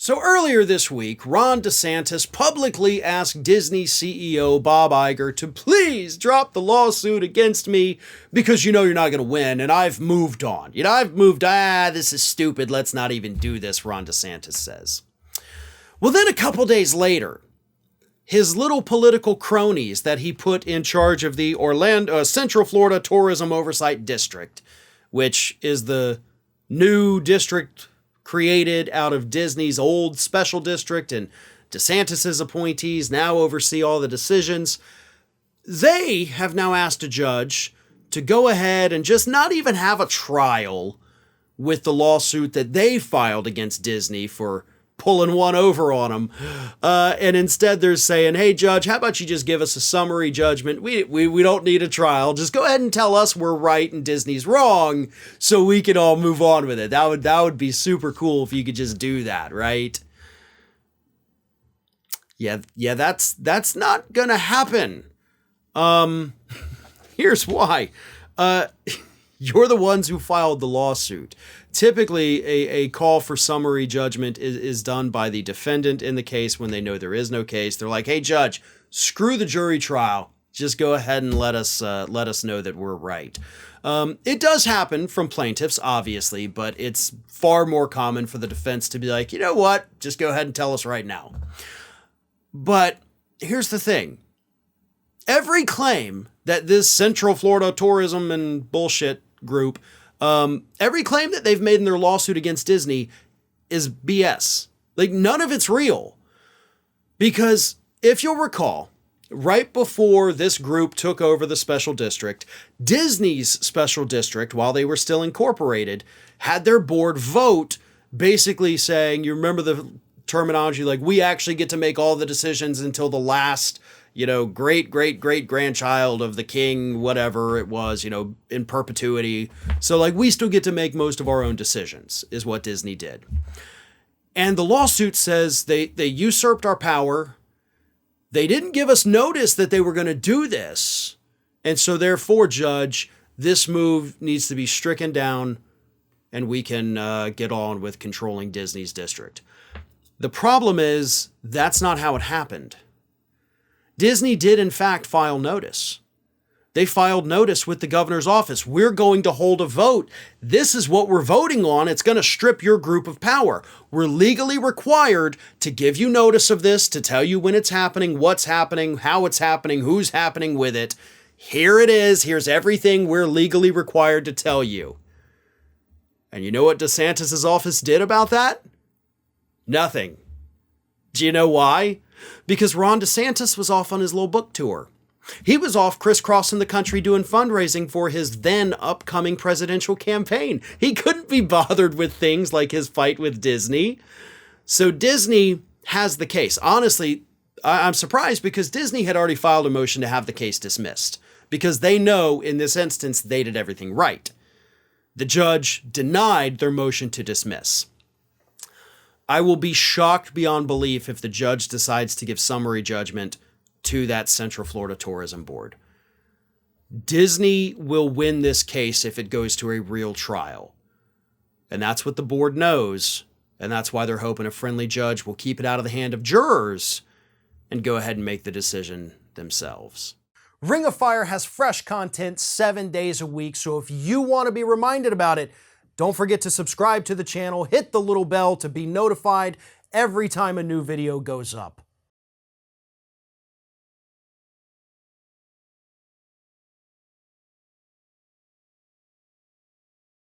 So earlier this week, Ron DeSantis publicly asked Disney CEO Bob Iger to please drop the lawsuit against me because you know you're not going to win and I've moved on. This is stupid. Let's not even do this, Ron DeSantis says. Well, then a couple days later, his little political cronies that he put in charge of the Central Florida Tourism Oversight District, which is the new district created out of Disney's old special district, and DeSantis's appointees now oversee all the decisions. They have now asked a judge to go ahead and just not even have a trial with the lawsuit that they filed against Disney for pulling one over on them. And instead they're saying, hey, judge, how about you just give us a summary judgment? We don't need a trial. Just go ahead and tell us we're right and Disney's wrong so we can all move on with it. That would be super cool if you could just do that, right? Yeah, that's not gonna happen. Here's why. You're the ones who filed the lawsuit. Typically, a call for summary judgment is done by the defendant in the case when they know there is no case. They're like, hey, judge, screw the jury trial. Just go ahead and let us know that we're right. It does happen from plaintiffs, obviously, but it's far more common for the defense to be like, you know what? Just go ahead and tell us right now. But here's the thing. Every claim that this Central Florida Tourism and bullshit group, every claim that they've made in their lawsuit against Disney is BS. Like, none of it's real. Because if you'll recall, right before this group took over the special district, Disney's special district, while they were still incorporated, had their board vote basically saying, you remember the terminology, like, we actually get to make all the decisions until the last, great grandchild of the king, whatever it was, in perpetuity. So like we still get to make most of our own decisions is what Disney did. And the lawsuit says they usurped our power. They didn't give us notice that they were going to do this. And so therefore, judge, this move needs to be stricken down and we can get on with controlling Disney's district. The problem is that's not how it happened. Disney did, in fact, file notice. They filed notice with the governor's office. We're going to hold a vote. This is what we're voting on. It's going to strip your group of power. We're legally required to give you notice of this, to tell you when it's happening, what's happening, how it's happening, who's happening with it. Here it is. Here's everything we're legally required to tell you. And you know what DeSantis' office did about that? Nothing. Do you know why? Because Ron DeSantis was off on his little book tour. He was off crisscrossing the country doing fundraising for his then upcoming presidential campaign. He couldn't be bothered with things like his fight with Disney. So Disney has the case. Honestly, I'm surprised because Disney had already filed a motion to have the case dismissed because they know in this instance they did everything right. The judge denied their motion to dismiss. I will be shocked beyond belief if the judge decides to give summary judgment to that Central Florida Tourism Board. Disney will win this case if it goes to a real trial. And that's what the board knows. And that's why they're hoping a friendly judge will keep it out of the hand of jurors and go ahead and make the decision themselves. Ring of Fire has fresh content 7 days a week. So if you want to be reminded about it, don't forget to subscribe to the channel, hit the little bell to be notified every time a new video goes up.